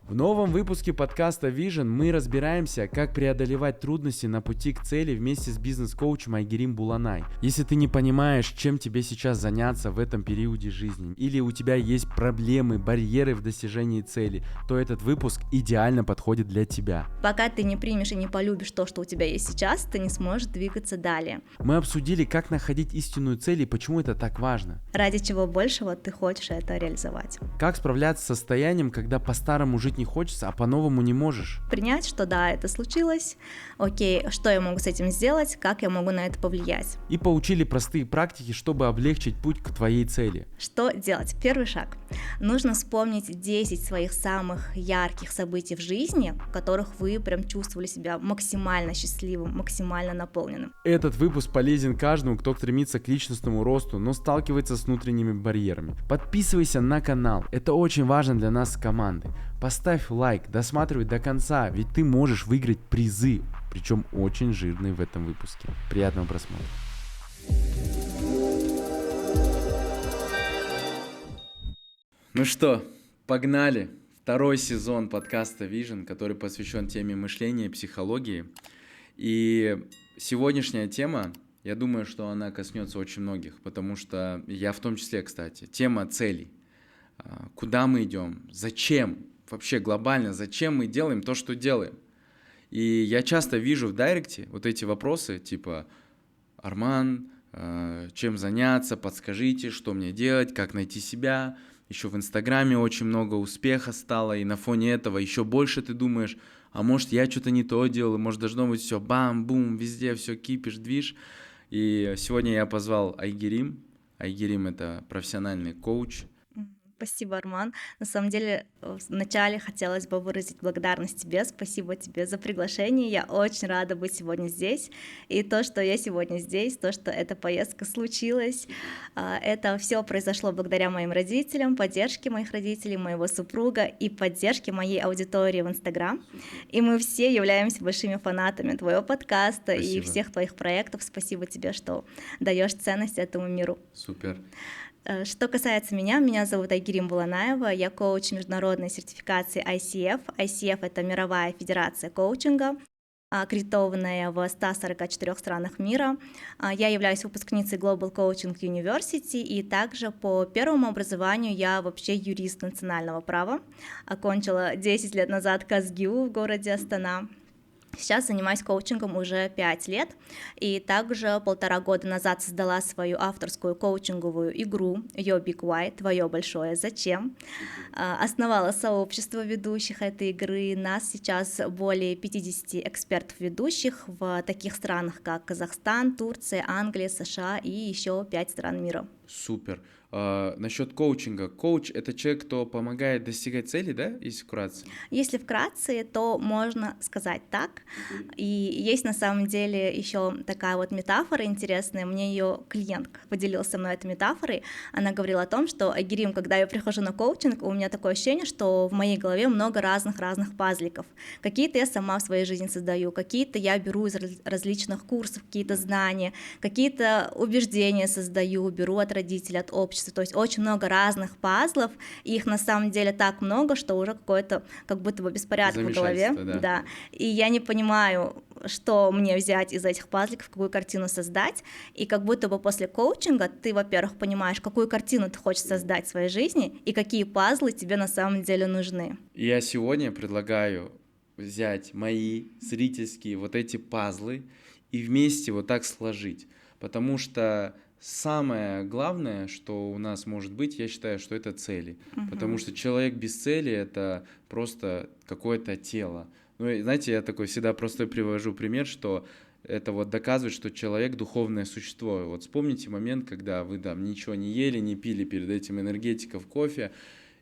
В новом выпуске подкаста Vision мы разбираемся, как преодолевать трудности на пути к цели вместе с бизнес-коучем Айгерим Буланай. Если ты не понимаешь, чем тебе сейчас заняться в этом периоде жизни, или у тебя есть проблемы, барьеры в достижении цели, то этот выпуск идеально подходит для тебя. Пока ты не примешь и не полюбишь то, что у тебя есть сейчас, ты не сможешь двигаться далее. Мы обсудили, как находить истинную цель и почему это так важно. Ради чего большего ты хочешь это реализовать. Как справляться с состоянием, когда по-старому жить не хочется, а по-новому не можешь. Принять, что да, это случилось, окей, что я могу с этим сделать, как я могу на это повлиять. И поучили простые практики, чтобы облегчить путь к твоей цели. Что делать? Первый шаг. Нужно вспомнить 10 своих самых ярких событий в жизни, в которых вы прям чувствовали себя максимально счастливым, максимально наполненным. Этот выпуск полезен каждому, кто стремится к личностному росту, но сталкивается с внутренними барьерами. Подписывайся на канал, это очень важно для нас с командой. Поставь лайк, досматривай до конца, ведь ты можешь выиграть призы, причем очень жирные в этом выпуске. Приятного просмотра. Ну что, погнали! Второй сезон подкаста Vision, который посвящен теме мышления и психологии. И сегодняшняя тема, я думаю, что она коснется очень многих, потому что я в том числе, кстати, тема целей. Куда мы идем? Зачем? Вообще глобально, зачем мы делаем то, что делаем? И я часто вижу в дайректе вот эти вопросы, типа: Арман, чем заняться, подскажите, что мне делать, как найти себя. Еще в Инстаграме очень много успеха стало, и на фоне этого еще больше ты думаешь, а может я что-то не то делал, может должно быть все бам-бум, везде все кипиш, движ. И сегодня я позвал Айгерим. Айгерим — это профессиональный коуч. Спасибо, Арман. На самом деле, вначале хотелось бы выразить благодарность тебе. Спасибо тебе за приглашение. Я очень рада быть сегодня здесь. И то, что я сегодня здесь, то, что эта поездка случилась, это все произошло благодаря моим родителям, поддержке моих родителей, моего супруга и поддержке моей аудитории в Инстаграм. И мы все являемся большими фанатами твоего подкаста. Спасибо. И всех твоих проектов. Спасибо тебе, что даешь ценность этому миру. Супер. Что касается меня зовут Айгерим Буланаева, я коуч международной сертификации ICF. ICF — это мировая федерация коучинга, аккредитованная в 144 странах мира. Я являюсь выпускницей Global Coaching University, и также по первому образованию я вообще юрист национального права. Окончила 10 лет назад КазГИУ в городе Астана. Сейчас занимаюсь коучингом уже 5 лет, и также 1,5 года назад создала свою авторскую коучинговую игру Your Big Why, твое большое зачем. Основала сообщество ведущих этой игры. Нас сейчас более 50 экспертов-ведущих в таких странах, как Казахстан, Турция, Англия, США и еще 5 стран мира. Супер. Насчет коучинга. Коуч — это человек, кто помогает достигать цели, да, если вкратце? Если вкратце, то можно сказать так. И есть на самом деле еще такая вот метафора интересная. Мне ее клиент поделился со мной этой метафорой. Она говорила о том, что, Айгерим, когда я прихожу на коучинг, у меня такое ощущение, что в моей голове много разных пазликов. Какие-то я сама в своей жизни создаю, какие-то я беру из различных курсов, какие-то знания, какие-то убеждения создаю, беру от родителей, от общества. То есть очень много разных пазлов, и их на самом деле так много, что уже какой-то как будто бы беспорядок в голове. Да. И я не понимаю, что мне взять из этих пазликов, какую картину создать, и как будто бы после коучинга ты, во-первых, понимаешь, какую картину ты хочешь создать в своей жизни, и какие пазлы тебе на самом деле нужны. Я сегодня предлагаю взять мои зрительские вот эти пазлы и вместе вот так сложить, потому что самое главное, что у нас может быть, я считаю, что это цели. Потому что человек без цели — это просто какое-то тело. Ну, и, знаете, я такой всегда простой привожу пример, что это вот доказывает, что человек — духовное существо. Вот вспомните момент, когда вы там ничего не ели, не пили перед этим энергетиков, кофе,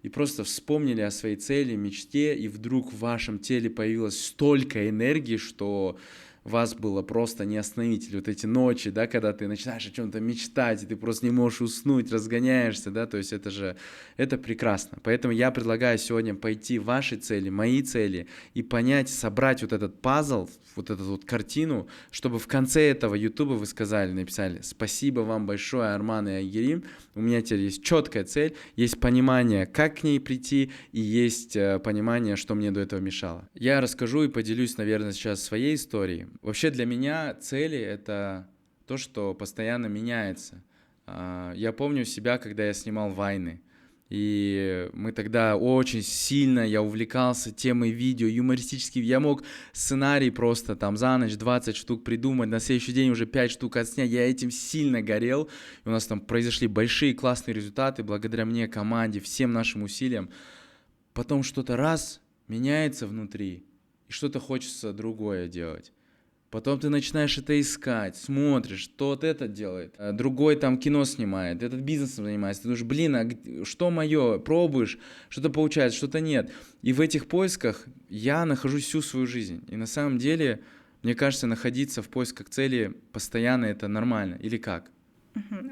и просто вспомнили о своей цели, мечте, и вдруг в вашем теле появилось столько энергии, что вас было просто не остановить. Или вот эти ночи, да, когда ты начинаешь о чем-то мечтать, и ты просто не можешь уснуть, разгоняешься, да, то есть это прекрасно. Поэтому я предлагаю сегодня пойти в ваши цели, мои цели, и понять, собрать вот этот пазл, вот эту вот картину, чтобы в конце этого ютуба вы сказали, написали: спасибо вам большое, Арман и Айгерим, у меня теперь есть четкая цель, есть понимание, как к ней прийти, и есть понимание, что мне до этого мешало. Я расскажу и поделюсь, наверное, сейчас своей историей. Вообще для меня цели — это то, что постоянно меняется. Я помню себя, когда я снимал вайны. И мы тогда очень сильно, я увлекался темой видео, юмористически. Я мог сценарий просто там за ночь 20 штук придумать, на следующий день уже 5 штук отснять. Я этим сильно горел. И у нас там произошли большие классные результаты благодаря мне, команде, всем нашим усилиям. Потом что-то раз меняется внутри, и что-то хочется другое делать. Потом ты начинаешь это искать, смотришь, тот это делает, другой там кино снимает, этот бизнесом занимается. Ты думаешь, что мое? Пробуешь, что-то получается, что-то нет. И в этих поисках я нахожусь всю свою жизнь. И на самом деле, мне кажется, находиться в поисках цели постоянно — это нормально. Или как?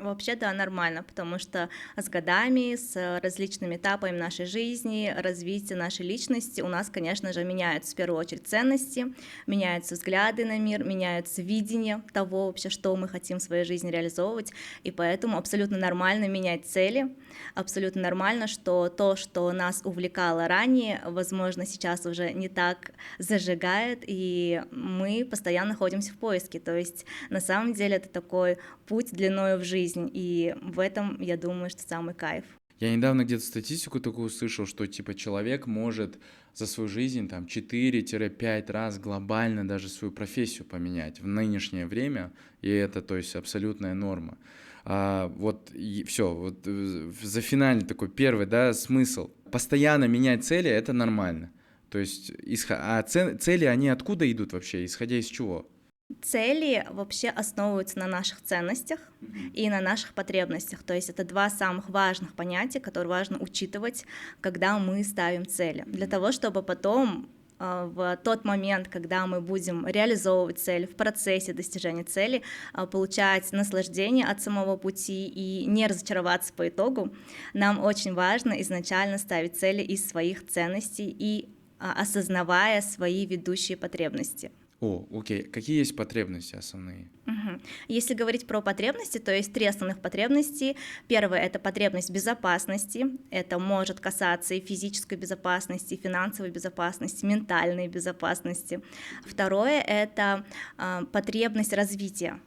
Вообще, да, нормально, потому что с годами, с различными этапами нашей жизни, развития нашей личности у нас, конечно же, меняются в первую очередь ценности, меняются взгляды на мир, меняются видение того вообще, что мы хотим в своей жизни реализовывать, и поэтому абсолютно нормально менять цели, абсолютно нормально, что то, что нас увлекало ранее, возможно, сейчас уже не так зажигает, и мы постоянно находимся в поиске, то есть на самом деле это такой путь длиной в жизнь, и в этом, я думаю, что самый кайф. Я недавно где-то статистику такую услышал, что типа человек может за свою жизнь там 4-5 раз глобально даже свою профессию поменять в нынешнее время, и это, то есть, абсолютная норма. Вот все, вот за финальный такой первый, да, смысл. Постоянно менять цели — это нормально. То есть, цели, они откуда идут вообще, исходя из чего? Цели вообще основываются на наших ценностях и на наших потребностях. То есть это два самых важных понятия, которые важно учитывать, когда мы ставим цели. Для того, чтобы потом в тот момент, когда мы будем реализовывать цель, в процессе достижения цели, получать наслаждение от самого пути и не разочароваться по итогу, нам очень важно изначально ставить цели из своих ценностей и осознавая свои ведущие потребности. Окей. Какие есть потребности основные? Если говорить про потребности, то есть 3 основных потребности. Первое — это потребность безопасности. Это может касаться и физической безопасности, и финансовой безопасности, ментальной безопасности. Второе — это потребность развития.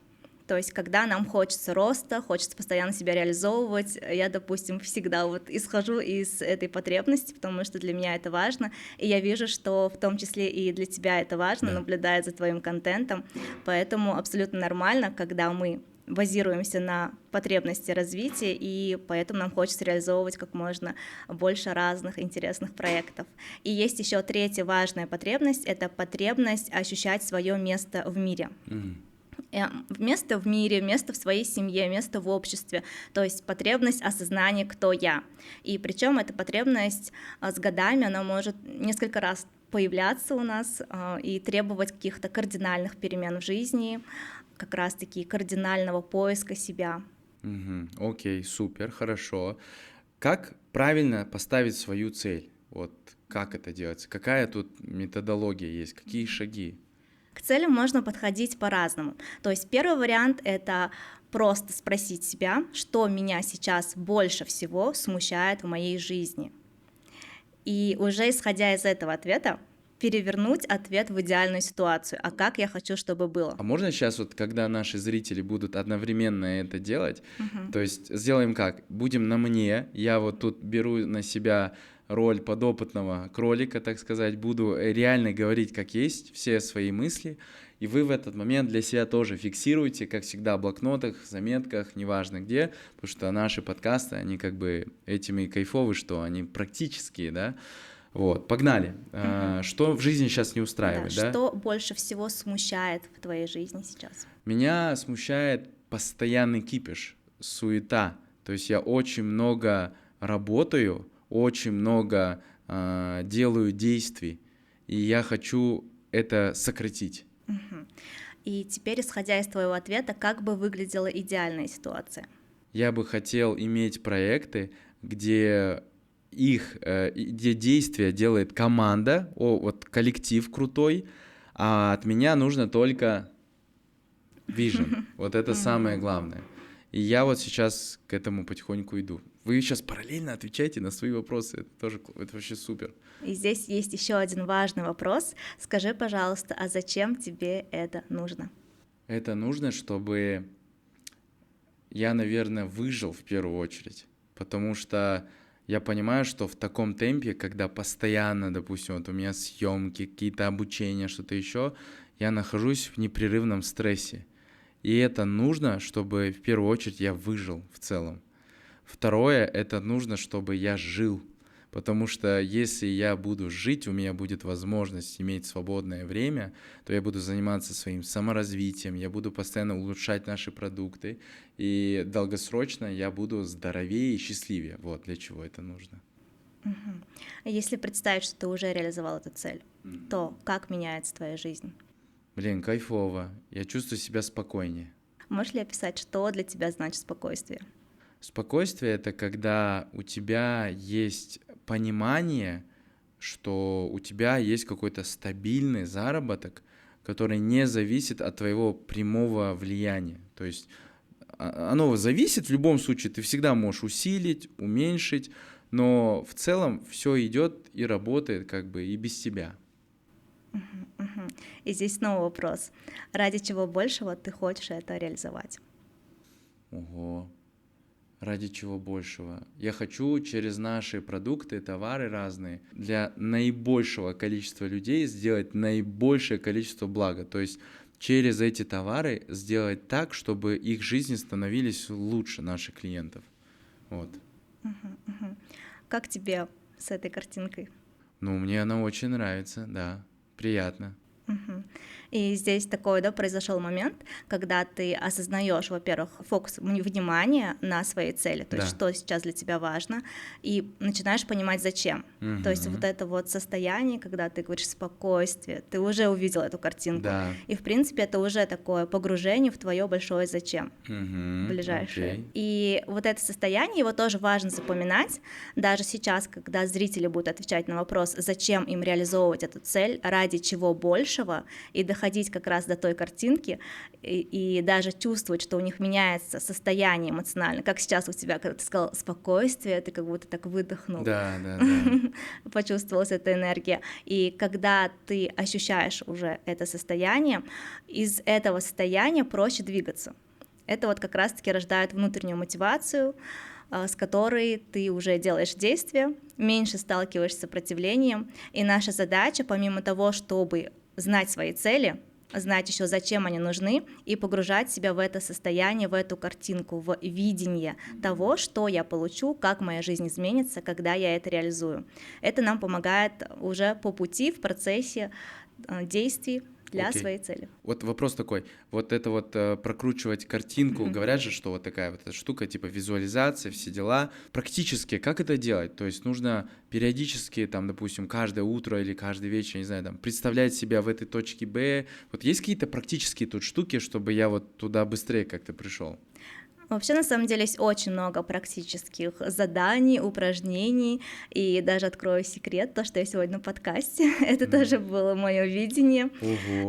То есть, когда нам хочется роста, хочется постоянно себя реализовывать, я, допустим, всегда вот исхожу из этой потребности, потому что для меня это важно, и я вижу, что в том числе и для тебя это важно, наблюдая за твоим контентом, поэтому абсолютно нормально, когда мы базируемся на потребности развития, и поэтому нам хочется реализовывать как можно больше разных интересных проектов. И есть еще 3-я важная потребность — это потребность ощущать свое место в мире. Место в мире, место в своей семье, место в обществе, то есть потребность осознания, кто я. И причем эта потребность с годами, она может несколько раз появляться у нас и требовать каких-то кардинальных перемен в жизни, как раз-таки кардинального поиска себя. Окей, супер, хорошо. Как правильно поставить свою цель? Вот как это делается? Какая тут методология есть? Какие шаги? К целям можно подходить по-разному. То есть первый вариант — это просто спросить себя, что меня сейчас больше всего смущает в моей жизни. И уже исходя из этого ответа, перевернуть ответ в идеальную ситуацию, а как я хочу, чтобы было. А можно сейчас, вот, когда наши зрители будут одновременно это делать, то есть сделаем как? Будем на мне, я вот тут беру на себя роль подопытного кролика, так сказать, буду реально говорить как есть, все свои мысли, и вы в этот момент для себя тоже фиксируете, как всегда, в блокнотах, заметках, неважно где, потому что наши подкасты, они как бы этими и кайфовы, что они практические, да. Вот, погнали. Что в жизни сейчас не устраивает, да? Что больше всего смущает в твоей жизни сейчас? Меня смущает постоянный кипиш, суета. То есть я очень много работаю, очень много делаю действий, и я хочу это сократить. И теперь, исходя из твоего ответа, как бы выглядела идеальная ситуация? Я бы хотел иметь проекты, где где действия делает команда, вот коллектив крутой, а от меня нужно только vision. Вот это самое главное. И я вот сейчас к этому потихоньку иду. Вы сейчас параллельно отвечаете на свои вопросы. Это вообще супер. И здесь есть еще один важный вопрос. Скажи, пожалуйста, а зачем тебе это нужно? Это нужно, чтобы я, наверное, выжил в первую очередь. Потому что я понимаю, что в таком темпе, когда постоянно, допустим, вот у меня съемки, какие-то обучения, что-то еще, я нахожусь в непрерывном стрессе. И это нужно, чтобы в первую очередь я выжил в целом. Второе, это нужно, чтобы я жил. Потому что если я буду жить, у меня будет возможность иметь свободное время, то я буду заниматься своим саморазвитием, я буду постоянно улучшать наши продукты, и долгосрочно я буду здоровее и счастливее. Вот для чего это нужно. Если представить, что ты уже реализовал эту цель, то как меняется твоя жизнь? Блин, кайфово. Я чувствую себя спокойнее. Можешь ли описать, что для тебя значит спокойствие? Спокойствие — это когда у тебя есть понимание, что у тебя есть какой-то стабильный заработок, который не зависит от твоего прямого влияния. То есть оно зависит в любом случае, ты всегда можешь усилить, уменьшить, но в целом все идет и работает как бы и без тебя. И здесь снова вопрос. Ради чего большего ты хочешь это реализовать? Ого. Ради чего большего? Я хочу через наши продукты, товары разные для наибольшего количества людей сделать наибольшее количество блага. То есть через эти товары сделать так, чтобы их жизни становились лучше наших клиентов. Вот. Как тебе с этой картинкой? Ну, мне она очень нравится, да, приятно. И здесь такой, да, произошел момент, когда ты осознаешь, во-первых, фокус внимания на своей цели, то есть что сейчас для тебя важно, и начинаешь понимать, зачем. То есть вот это вот состояние, когда ты говоришь спокойствие, ты уже увидел эту картинку, Да. и в принципе это уже такое погружение в твое большое зачем ближайшее. Окей. И вот это состояние, его тоже важно запоминать, даже сейчас, когда зрители будут отвечать на вопрос, зачем им реализовывать эту цель, ради чего большего, и доходить как раз до той картинки, и даже чувствовать, что у них меняется состояние эмоционально, как сейчас у тебя, когда ты сказал спокойствие, ты как будто так выдохнул, Да. почувствовалась эта энергия, и когда ты ощущаешь уже это состояние, из этого состояния проще двигаться. Это вот как раз-таки рождает внутреннюю мотивацию, с которой ты уже делаешь действия, меньше сталкиваешься с сопротивлением, и наша задача, помимо того, чтобы знать свои цели, знать еще, зачем они нужны, и погружать себя в это состояние, в эту картинку, в видение того, что я получу, как моя жизнь изменится, когда я это реализую. Это нам помогает уже по пути, в процессе действий для своей цели. Вот вопрос такой, вот это вот прокручивать картинку, говорят же, что вот такая вот эта штука, типа визуализация, все дела, практически как это делать? То есть нужно периодически, там, допустим, каждое утро или каждый вечер, не знаю, там, представлять себя в этой точке Б, вот есть какие-то практические тут штуки, чтобы я вот туда быстрее как-то пришел? Вообще, на самом деле, есть очень много практических заданий, упражнений, и даже открою секрет, то, что я сегодня на подкасте, это тоже было мое видение.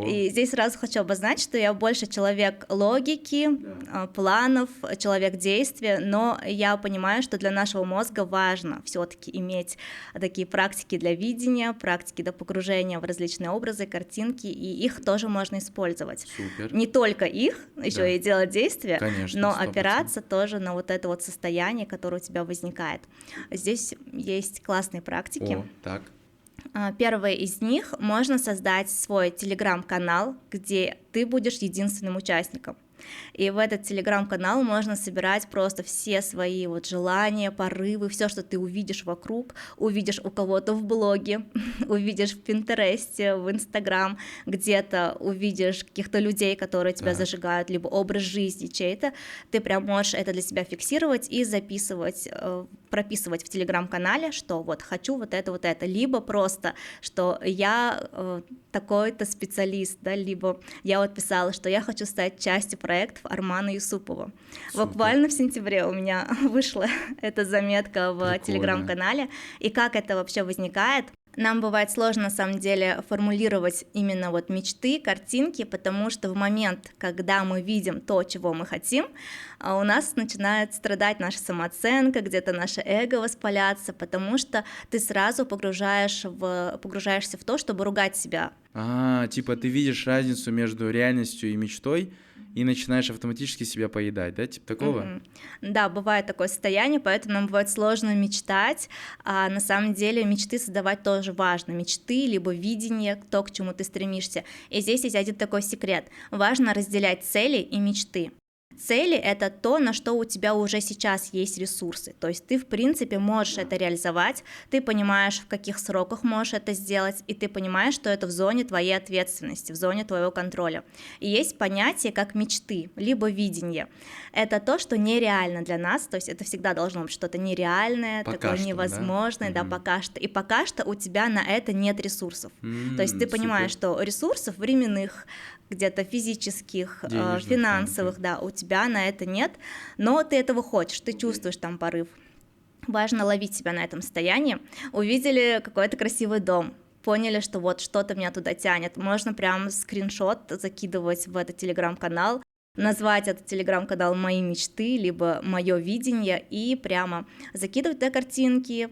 И здесь сразу хочу обозначить, что я больше человек логики, планов, человек действия, но я понимаю, что для нашего мозга важно все-таки иметь такие практики для видения, практики для погружения в различные образы, картинки, и их тоже можно использовать. Супер. Не только их, еще и делать действия, конечно, но 100%. опираться тоже на вот это вот состояние, которое у тебя возникает. Здесь есть классные практики. Так. Первое из них — можно создать свой телеграм-канал, где ты будешь единственным участником. И в этот телеграм-канал можно собирать просто все свои вот желания, порывы, все, что ты увидишь вокруг, увидишь у кого-то в блоге, увидишь в Пинтересте, в Инстаграм, где-то увидишь каких-то людей, которые тебя зажигают, либо образ жизни чей-то, ты прям можешь это для себя фиксировать и записывать, прописывать в телеграм-канале, что вот хочу вот это, либо просто, что я такой-то специалист, да, либо я вот писала, что я хочу стать частью проектов Армана Юсупова. Супер. Буквально в сентябре у меня вышла эта заметка в Прикольно. телеграм-канале, и как это вообще возникает. Нам бывает сложно, на самом деле, формулировать именно вот мечты, картинки, потому что в момент, когда мы видим то, чего мы хотим, у нас начинает страдать наша самооценка, где-то наше эго воспаляться, потому что ты сразу погружаешься в то, чтобы ругать себя. Типа ты видишь разницу между реальностью и мечтой, и начинаешь автоматически себя поедать, да, типа такого? Да, бывает такое состояние, поэтому нам бывает сложно мечтать, а на самом деле мечты создавать тоже важно, мечты, либо видение, то, к чему ты стремишься. И здесь есть один такой секрет, важно разделять цели и мечты. Цели — это то, на что у тебя уже сейчас есть ресурсы, то есть ты, в принципе, можешь это реализовать, ты понимаешь, в каких сроках можешь это сделать, и ты понимаешь, что это в зоне твоей ответственности, в зоне твоего контроля. И есть понятие как мечты, либо видение. Это то, что нереально для нас, то есть это всегда должно быть что-то нереальное, такое невозможное, да, пока что. И пока что у тебя на это нет ресурсов. То есть ты понимаешь, что ресурсов временных, где-то физических, денежных, финансовых, да, у тебя на это нет, но ты этого хочешь, ты чувствуешь там порыв. Важно ловить себя на этом состоянии. Увидели какой-то красивый дом, поняли, что вот что-то меня туда тянет, можно прям скриншот закидывать в этот телеграм-канал, назвать этот телеграм-канал «Мои мечты», либо «Мое видение», и прямо закидывать туда картинки,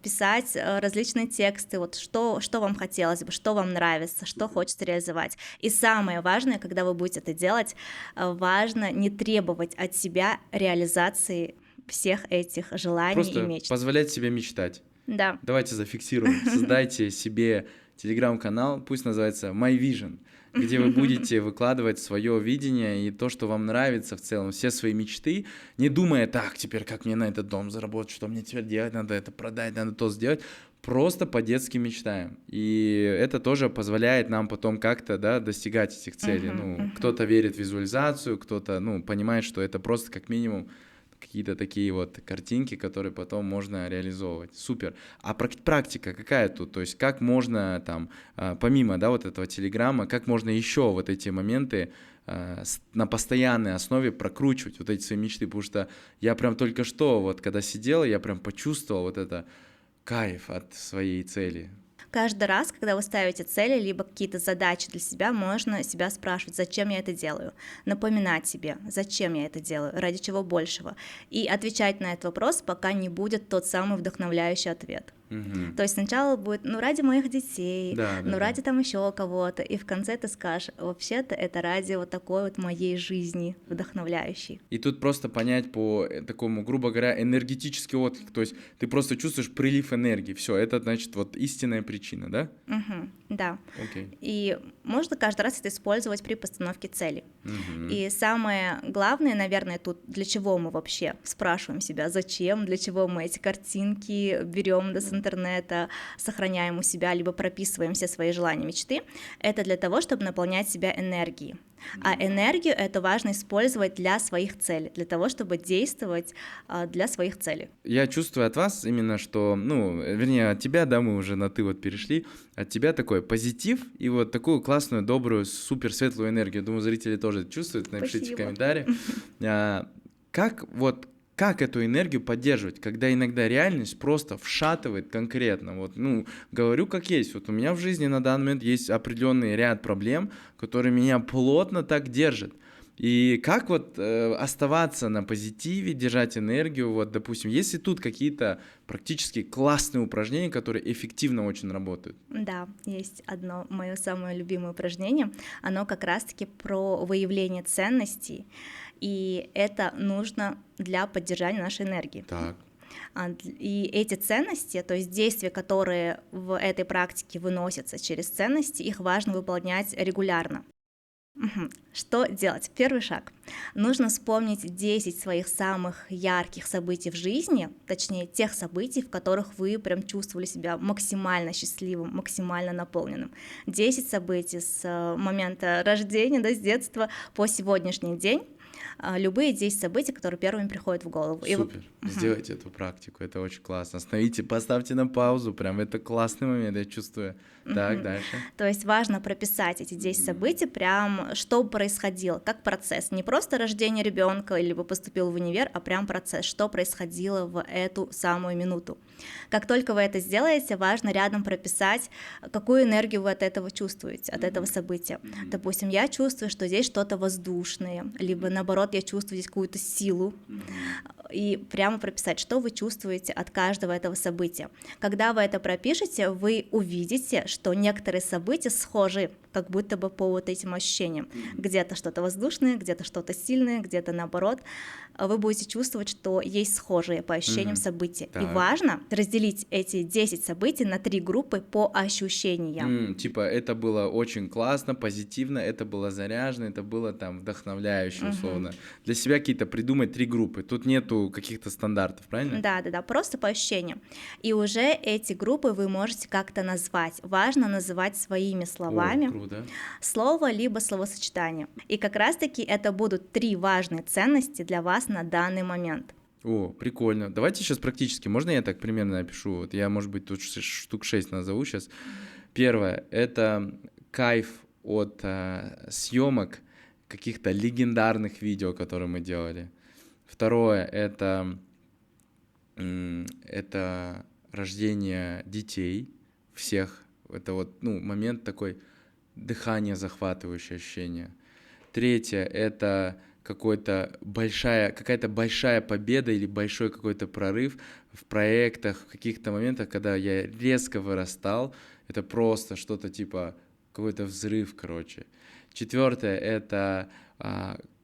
писать различные тексты, вот что вам хотелось бы, что вам нравится, что хочется реализовать. И самое важное, когда вы будете это делать, важно не требовать от себя реализации всех этих желаний Просто и мечт. позволять себе мечтать. Да. Давайте зафиксируем. Создайте себе телеграм-канал, пусть называется My Vision, где вы будете выкладывать свое видение и то, что вам нравится в целом, все свои мечты, не думая, так, теперь как мне на этот дом заработать, что мне теперь делать, надо это продать, надо то сделать, просто по-детски мечтаем. И это тоже позволяет нам потом как-то, да, достигать этих целей. Кто-то верит в визуализацию, кто-то, понимает, что это просто как минимум какие-то такие вот картинки, которые потом можно реализовывать. Супер. А практика какая тут? То есть как можно там, помимо, да, вот этого телеграмма, как можно еще вот эти моменты на постоянной основе прокручивать вот эти свои мечты? Потому что я прям только что, вот когда сидел, я прям почувствовал вот это кайф от своей цели. Каждый раз, когда вы ставите цели, либо какие-то задачи для себя, можно себя спрашивать, зачем я это делаю, напоминать себе, зачем я это делаю, ради чего большего, и отвечать на этот вопрос, пока не будет тот самый вдохновляющий ответ. То есть сначала будет, ради моих детей, ради там еще кого-то, и в конце ты скажешь, вообще-то это ради вот такой вот моей жизни вдохновляющей. И тут просто понять по такому, грубо говоря, энергетический отклик, то есть ты просто чувствуешь прилив энергии, все, это значит вот истинная причина, да? Да. Okay. И можно каждый раз это использовать при постановке цели. И самое главное, наверное, тут, для чего мы вообще спрашиваем себя, зачем, для чего мы эти картинки берем с интернета, сохраняем у себя, либо прописываем все свои желания, мечты, это для того, чтобы наполнять себя энергией. А энергию это важно использовать для своих целей, для того, чтобы действовать для своих целей. Я чувствую от вас именно, что, вернее, от тебя, да, мы уже на «ты» вот перешли, от тебя такой позитив и вот такую классную, добрую, супер светлую энергию. Думаю, зрители тоже это чувствуют, напишите в комментариях. Как эту энергию поддерживать, когда иногда реальность просто вшатывает конкретно? Говорю как есть. Вот у меня в жизни на данный момент есть определенный ряд проблем, которые меня плотно так держат. И как оставаться на позитиве, держать энергию? Допустим, есть ли тут какие-то практически классные упражнения, которые эффективно очень работают? Да, есть одно мое самое любимое упражнение. Оно как раз-таки про выявление ценностей. И это нужно для поддержания нашей энергии. Так. И эти ценности, то есть действия, которые в этой практике выносятся через ценности, их важно выполнять регулярно. Что делать? Первый шаг. Нужно вспомнить 10 своих самых ярких событий в жизни, точнее тех событий, в которых вы прям чувствовали себя максимально счастливым, максимально наполненным. 10 событий с момента рождения, с детства по сегодняшний день. Любые 10 событий, которые первыми приходят в голову. Супер, сделайте эту практику, это очень классно. Остановите, поставьте на паузу, прям это классный момент, я чувствую. Так, дальше. То есть важно прописать эти 10 событий, прям что происходило, как процесс. Не просто рождение ребенка или вы поступил в универ, а прям процесс, что происходило в эту самую минуту. Как только вы это сделаете, важно рядом прописать, какую энергию вы от этого чувствуете, от этого события. Допустим, я чувствую, что здесь что-то воздушное, либо наоборот, я чувствую здесь какую-то силу. И прямо прописать, что вы чувствуете от каждого этого события. Когда вы это пропишете, вы увидите, что некоторые события схожи, как будто бы по вот этим ощущениям. Где-то что-то воздушное, где-то что-то сильное, где-то наоборот. Вы будете чувствовать, что есть схожие по ощущениям события. Так. И важно разделить эти 10 событий на 3 группы по ощущениям. Типа это было очень классно, позитивно, это было заряжено, это было там вдохновляюще, условно. Для себя какие-то придумать 3 группы. Тут нету каких-то стандартов, правильно? Да, просто по ощущениям. И уже эти группы вы можете как-то назвать. Важно называть своими словами. О, круто. Слово либо словосочетание. И как раз-таки это будут 3 важные ценности для вас на данный момент. О, прикольно. Давайте сейчас практически. Можно я так примерно напишу? Вот я, может быть, тут штук 6 назову сейчас. Первое — это кайф от съемок каких-то легендарных видео, которые мы делали. Второе — это рождение детей всех. Это вот, момент такой, дыхание захватывающее ощущение. Третье — это какая-то большая победа или большой какой-то прорыв в проектах, в каких-то моментах, когда я резко вырастал. Это просто что-то типа какой-то взрыв, короче. Четвертое — это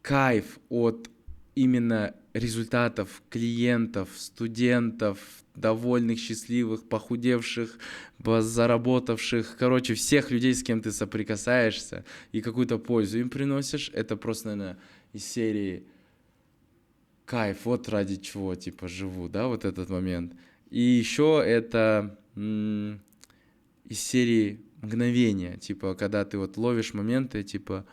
кайф от именно результатов клиентов, студентов, довольных, счастливых, похудевших, заработавших, короче, всех людей, с кем ты соприкасаешься и какую-то пользу им приносишь. Это просто, наверное, из серии кайф, вот ради чего, типа, живу, да, вот этот момент. И еще это из серии мгновения, типа, когда ты вот ловишь моменты, типа,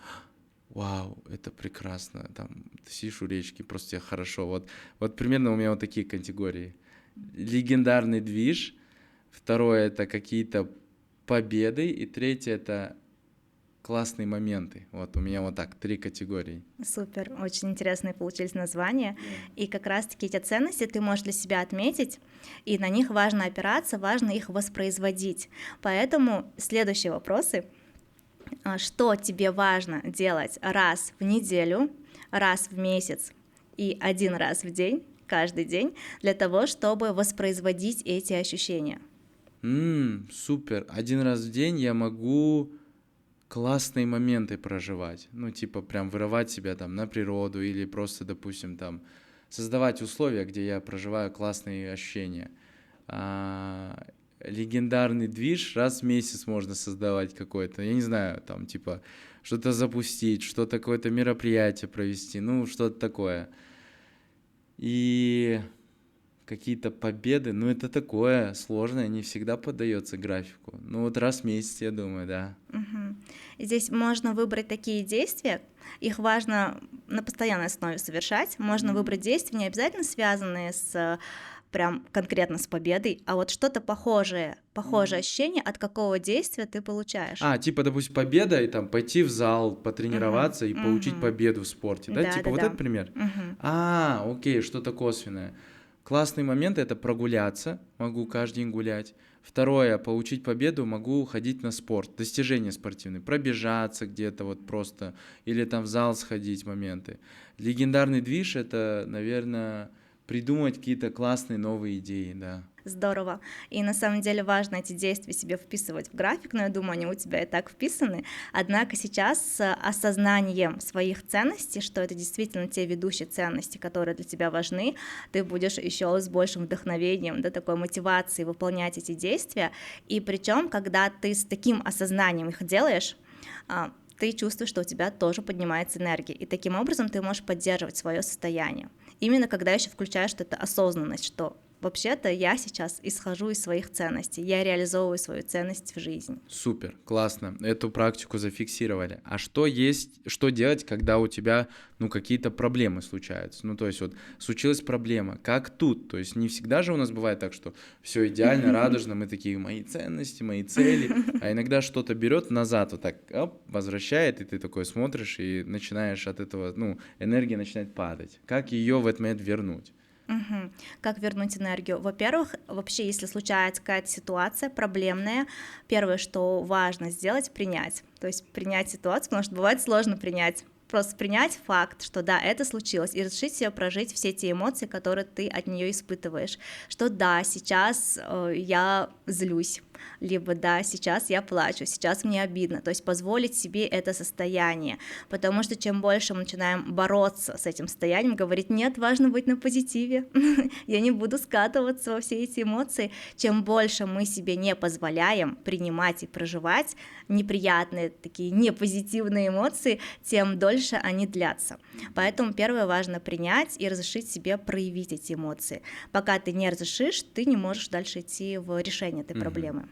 вау, это прекрасно, там, ты сидишь у речки, просто тебе хорошо. Вот примерно у меня вот такие категории. Легендарный движ, второе — это какие-то победы, и третье — это классные моменты. Вот у меня вот так 3 категории. Супер, очень интересные получились названия. И как раз-таки эти ценности ты можешь для себя отметить, и на них важно опираться, важно их воспроизводить. Поэтому следующие вопросы. Что тебе важно делать раз в неделю, раз в месяц и 1 раз в день, каждый день, для того, чтобы воспроизводить эти ощущения? Супер. 1 раз в день я могу классные моменты проживать. Типа прям вырывать себя там на природу или просто, допустим, там создавать условия, где я проживаю классные ощущения. Легендарный движ раз в месяц можно создавать какой-то, я не знаю, там типа что-то запустить, что-то, какое-то мероприятие провести, что-то такое. И какие-то победы, это такое сложное, не всегда поддается графику. Вот раз в месяц, я думаю, да. Здесь можно выбрать такие действия, их важно на постоянной основе совершать, можно выбрать действия, не обязательно связанные с прям конкретно с победой, а вот что-то похожее ощущение, от какого действия ты получаешь. Типа, допустим, победа, и там пойти в зал, потренироваться и получить победу в спорте, да? Типа вот этот пример? Окей, что-то косвенное. Классный момент — это прогуляться, могу каждый день гулять. Второе — получить победу, могу ходить на спорт, достижения спортивные, пробежаться где-то вот просто, или там в зал сходить моменты. Легендарный движ — это, наверное, придумать какие-то классные новые идеи, да. Здорово. И на самом деле важно эти действия себе вписывать в график, но я думаю, они у тебя и так вписаны. Однако сейчас с осознанием своих ценностей, что это действительно те ведущие ценности, которые для тебя важны, ты будешь еще с большим вдохновением, такой мотивацией выполнять эти действия. И причем, когда ты с таким осознанием их делаешь, ты чувствуешь, что у тебя тоже поднимается энергия, и таким образом ты можешь поддерживать свое состояние. Именно когда еще включаешь эту осознанность, что вообще-то я сейчас исхожу из своих ценностей, я реализовываю свою ценность в жизни. Супер, классно. Эту практику зафиксировали. А что делать, когда у тебя, какие-то проблемы случаются? То есть вот случилась проблема, как тут? То есть не всегда же у нас бывает так, что все идеально, радужно, мы такие, мои ценности, мои цели, а иногда что-то берет назад, вот так, возвращает, и ты такой смотришь и начинаешь от этого, энергия начинает падать. Как ее в этот момент вернуть? Как вернуть энергию? Во-первых, вообще, если случается какая-то ситуация проблемная, первое, что важно сделать, принять. То есть принять ситуацию, потому что бывает сложно принять. Просто принять факт, что да, это случилось, и разрешить себе прожить все те эмоции, которые ты от нее испытываешь. Что да, сейчас я злюсь, либо да, сейчас я плачу, сейчас мне обидно. То есть позволить себе это состояние, потому что чем больше мы начинаем бороться с этим состоянием, говорить, нет, важно быть на позитиве, я не буду скатываться во все эти эмоции, чем больше мы себе не позволяем принимать и проживать неприятные, такие непозитивные эмоции, тем дольше они длятся. Поэтому первое, важно принять и разрешить себе проявить эти эмоции. Пока ты не разрешишь, ты не можешь дальше идти в решение этой проблемы.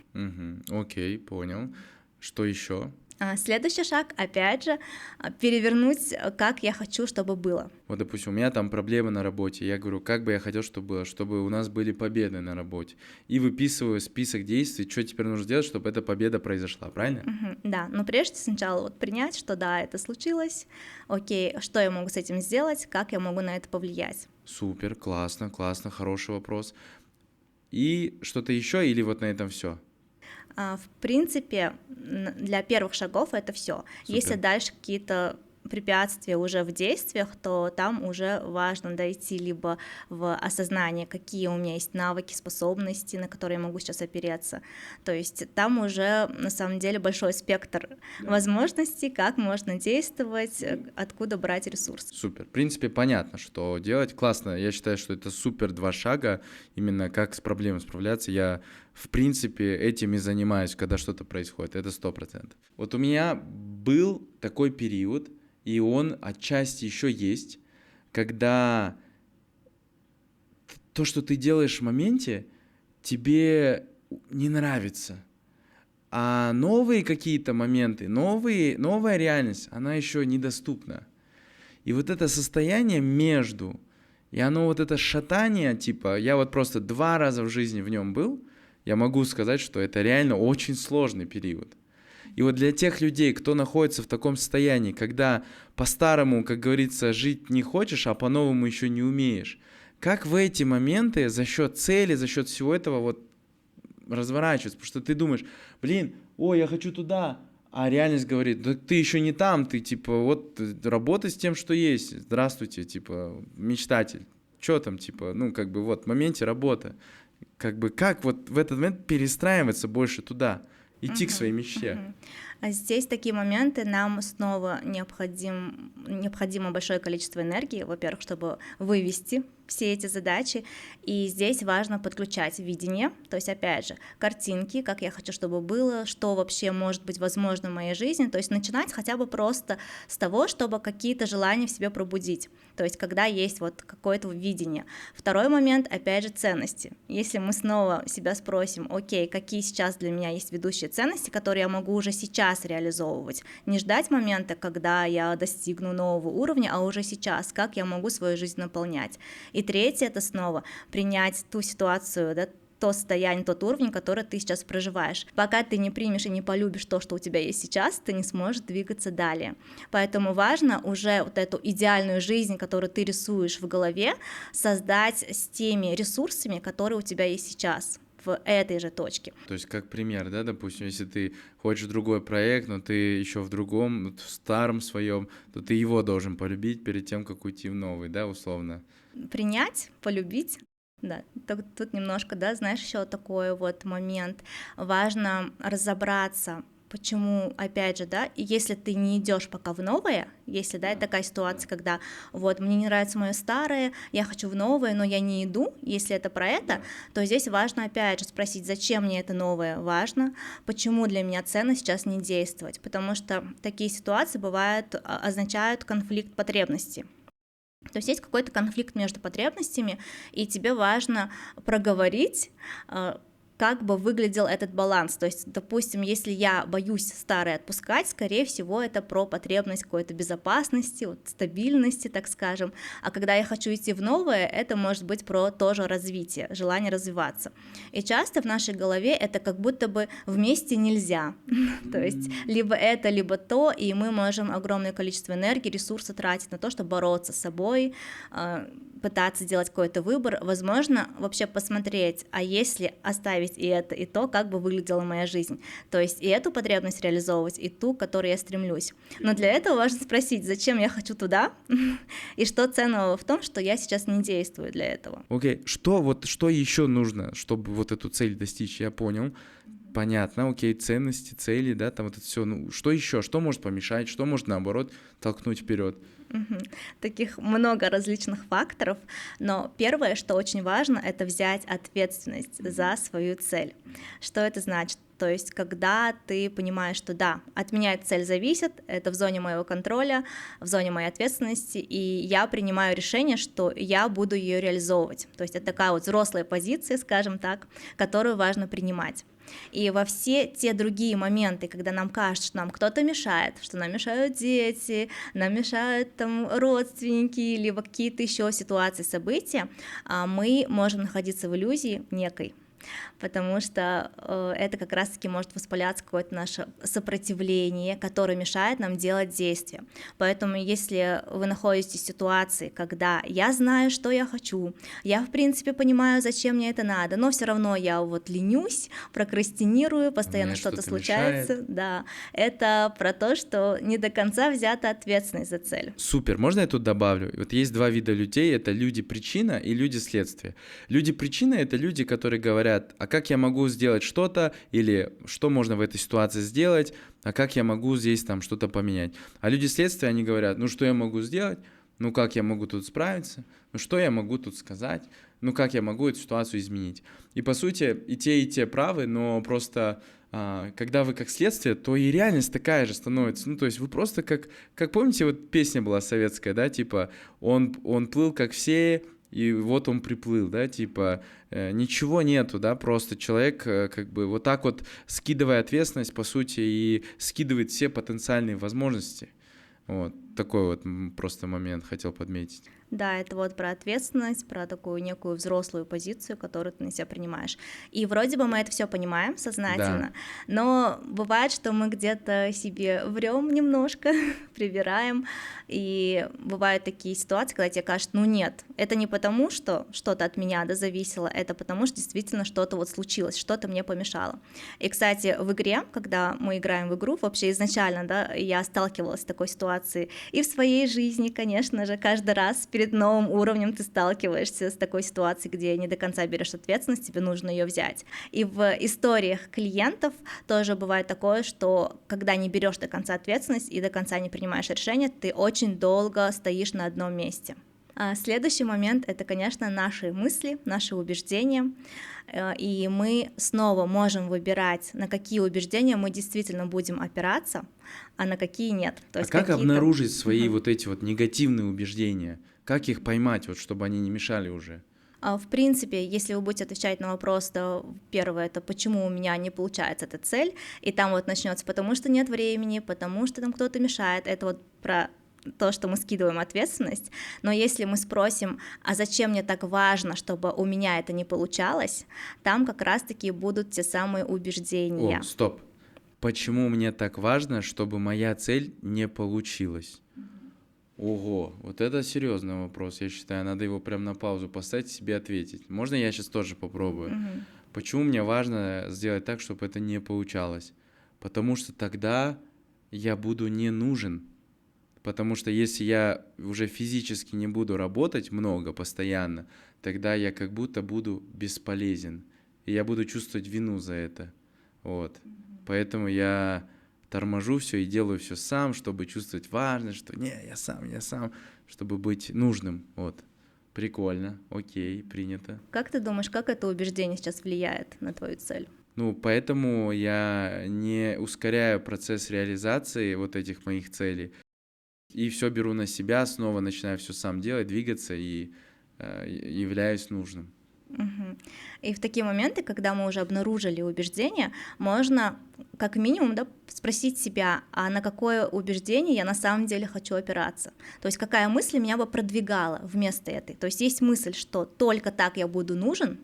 Окей, понял. Что еще? Следующий шаг, опять же, перевернуть, как я хочу, чтобы было. Вот, допустим, у меня там проблемы на работе, я говорю, как бы я хотел, чтобы было, чтобы у нас были победы на работе. И выписываю список действий, что теперь нужно сделать, чтобы эта победа произошла, правильно? Да, но прежде сначала вот принять, что да, это случилось, окей, что я могу с этим сделать, как я могу на это повлиять. Супер, классно, хороший вопрос. И что-то еще или вот на этом все? В принципе, для первых шагов это все. Если дальше какие-то препятствия уже в действиях, то там уже важно дойти либо в осознание, какие у меня есть навыки, способности, на которые я могу сейчас опереться. То есть там уже на самом деле большой спектр возможностей, как можно действовать, откуда брать ресурсы. Супер. В принципе, понятно, что делать. Классно. Я считаю, что это супер 2 шага, именно как с проблемой справляться. Я, в принципе, этим и занимаюсь, когда что-то происходит. Это 100%. Вот у меня был такой период, и он отчасти еще есть, когда то, что ты делаешь в моменте, тебе не нравится. А новые какие-то моменты, новая реальность, она еще недоступна. И вот это состояние между, и оно вот это шатание, типа, я вот просто 2 раза в жизни в нем был, я могу сказать, что это реально очень сложный период. И вот для тех людей, кто находится в таком состоянии, когда по-старому, как говорится, жить не хочешь, а по-новому еще не умеешь, как в эти моменты за счет цели, за счет всего этого вот разворачиваться? Потому что ты думаешь, ой, я хочу туда, а реальность говорит, да ты еще не там, ты типа вот работай с тем, что есть, здравствуйте, типа мечтатель, что там, типа, вот в моменте работа, как вот в этот момент перестраиваться больше туда, идти к своей мечте. А здесь такие моменты нам снова необходимо большое количество энергии, во-первых, чтобы вывести все эти задачи, и здесь важно подключать видение, то есть, опять же, картинки, как я хочу, чтобы было, что вообще может быть возможно в моей жизни, то есть начинать хотя бы просто с того, чтобы какие-то желания в себе пробудить, то есть когда есть вот какое-то видение. Второй момент, опять же, ценности. Если мы снова себя спросим, окей, какие сейчас для меня есть ведущие ценности, которые я могу уже сейчас реализовывать, не ждать момента, когда я достигну нового уровня, а уже сейчас, как я могу свою жизнь наполнять. И третье, это снова принять ту ситуацию, да, то состояние, тот уровень, который ты сейчас проживаешь. Пока ты не примешь и не полюбишь то, что у тебя есть сейчас, ты не сможешь двигаться далее. Поэтому важно уже вот эту идеальную жизнь, которую ты рисуешь в голове, создать с теми ресурсами, которые у тебя есть сейчас, в этой же точке. То есть как пример, да, допустим, если ты хочешь другой проект, но ты еще в другом, в старом своем, то ты его должен полюбить перед тем, как уйти в новый, да, условно. Принять, полюбить. Да, тут немножко, да, знаешь, еще такой вот момент. Важно разобраться, почему, опять же, да, если ты не идешь пока в новое, если, да, такая ситуация, когда вот мне не нравится мое старое, я хочу в новое, но я не иду, если это про это, то здесь важно, опять же, спросить, зачем мне это новое важно, почему для меня ценно сейчас не действовать, потому что такие ситуации бывают, означают конфликт потребностей. То есть есть какой-то конфликт между потребностями, и тебе важно проговорить, как бы выглядел этот баланс. То есть, допустим, если я боюсь старое отпускать, скорее всего, это про потребность какой-то безопасности, вот, стабильности, так скажем. А когда я хочу идти в новое, это может быть про тоже развитие, желание развиваться. И часто в нашей голове это как будто бы вместе нельзя. То есть либо это, либо то, и мы можем огромное количество энергии, ресурсов тратить на то, чтобы бороться с собой, пытаться делать какой-то выбор. Возможно, вообще посмотреть, а если оставить и это, и то, как бы выглядела моя жизнь. То есть и эту потребность реализовывать, и ту, к которой я стремлюсь. Но для этого важно спросить, зачем я хочу туда, и что ценного в том, что я сейчас не действую для этого. Окей, что еще нужно, чтобы вот эту цель достичь? Я понял. Понятно, окей, ценности, цели, да, там вот это все. Ну, что еще? Что может помешать? Что может, наоборот, толкнуть вперед? Таких много различных факторов, но первое, что очень важно, это взять ответственность за свою цель. Что это значит? То есть, когда ты понимаешь, что да, от меня эта цель зависит, это в зоне моего контроля, в зоне моей ответственности, и я принимаю решение, что я буду ее реализовывать. То есть это такая вот взрослая позиция, скажем так, которую важно принимать. И во все те другие моменты, когда нам кажется, что нам кто-то мешает, что нам мешают дети, нам мешают там родственники, либо какие-то еще ситуации, события, мы можем находиться в иллюзии некой. Потому что это как раз-таки может воспаляться какое-то наше сопротивление, которое мешает нам делать действия. Поэтому если вы находитесь в ситуации, когда я знаю, что я хочу, я в принципе понимаю, зачем мне это надо, но все равно я вот ленюсь, прокрастинирую, постоянно что-то случается, мешает. Да, это про то, что не до конца взята ответственность за цель. Супер, можно я тут добавлю? Вот есть два вида людей, это люди-причина и люди-следствие. Люди-причина — это люди, которые говорят, а как я могу сделать что-то, или что можно в этой ситуации сделать, а как я могу здесь там что-то поменять. А люди-следствия, они говорят, ну что я могу сделать, ну как я могу тут справиться, ну что я могу тут сказать, ну как я могу эту ситуацию изменить. И по сути и те правы, но просто когда вы как следствие, то и реальность такая же становится. Ну, то есть вы просто как помните, вот песня была советская, да, типа он плыл как все, и вот он приплыл, да, типа ничего нету, да, просто человек как бы вот так вот, скидывая ответственность, по сути, и скидывает все потенциальные возможности. Вот такой вот просто момент хотел подметить. Да, это вот про ответственность, про такую некую взрослую позицию, которую ты на себя принимаешь. И вроде бы мы это все понимаем сознательно, но бывает, что мы где-то себе врем немножко, привираем, и бывают такие ситуации, когда тебе кажется, ну нет, это не потому, что что-то от меня зависело, это потому, что действительно что-то вот случилось, что-то мне помешало. И, кстати, в игре, когда мы играем в игру, вообще изначально, да, я сталкивалась с такой ситуацией и в своей жизни, конечно же, каждый раз перед новым уровнем ты сталкиваешься с такой ситуацией, где не до конца берешь ответственность, тебе нужно ее взять. И в историях клиентов тоже бывает такое, что когда не берешь до конца ответственность и до конца не принимаешь решения, ты очень долго стоишь на одном месте. Следующий момент — это, конечно, наши мысли, наши убеждения, и мы снова можем выбирать, на какие убеждения мы действительно будем опираться, а на какие нет. То есть как обнаружить свои вот эти вот негативные убеждения? Как их поймать, вот, чтобы они не мешали уже? В принципе, если вы будете отвечать на вопрос, то первое — это почему у меня не получается эта цель, и там вот начнется потому что нет времени, потому что там кто-то мешает, это вот про то, что мы скидываем ответственность, но если мы спросим, а зачем мне так важно, чтобы у меня это не получалось, там как раз-таки будут те самые убеждения. О, стоп. Почему мне так важно, чтобы моя цель не получилась? Ого, вот это серьезный вопрос, я считаю, надо его прям на паузу поставить и себе ответить. Можно я сейчас тоже попробую? Почему мне важно сделать так, чтобы это не получалось? Потому что тогда я буду не нужен. Потому что если я уже физически не буду работать много, постоянно, тогда я как будто буду бесполезен. И я буду чувствовать вину за это. Вот. Поэтому я торможу все и делаю все сам, чтобы чувствовать важность, что не, я сам, чтобы быть нужным. Вот. Прикольно, окей, принято. Как ты думаешь, как это убеждение сейчас влияет на твою цель? Ну, поэтому я не ускоряю процесс реализации вот этих моих целей. и все беру на себя, снова начинаю все сам делать, двигаться и являюсь нужным. Мгм. И в такие моменты, когда мы уже обнаружили убеждение, можно как минимум, да, спросить себя, а на какое убеждение я на самом деле хочу опираться. То есть какая мысль меня бы продвигала вместо этой. То есть есть мысль, что только так я буду нужен,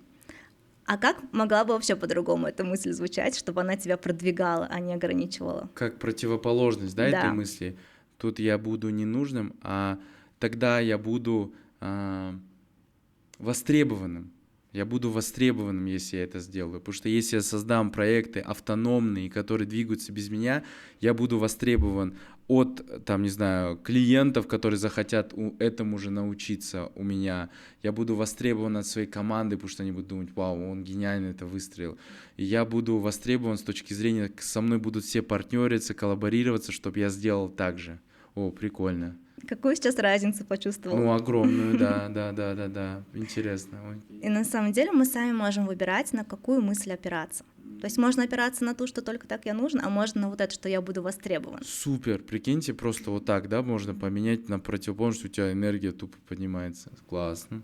а как могла бы вообще по-другому эта мысль звучать, чтобы она тебя продвигала, а не ограничивала? Как противоположность, да, этой Да, мысли. Тут я буду ненужным, а тогда я буду востребованным. Я буду востребованным, если я это сделаю. Потому что если я создам проекты автономные, которые двигаются без меня, я буду востребован от, там, не знаю, клиентов, которые захотят этому же научиться у меня. Я буду востребован от своей команды, потому что они будут думать, вау, он гениально это выстроил. И я буду востребован с точки зрения, со мной будут все партнериться, коллаборироваться, чтобы я сделал так же. О, прикольно. какую сейчас разницу почувствовал? Ну, огромную, да, интересно. И на самом деле мы сами можем выбирать, на какую мысль опираться. То есть можно опираться на то, что только так я нужен, а можно на вот это, что я буду востребован. Супер, прикиньте, просто вот так, да, можно поменять на противоположность, у тебя энергия тупо поднимается. Классно,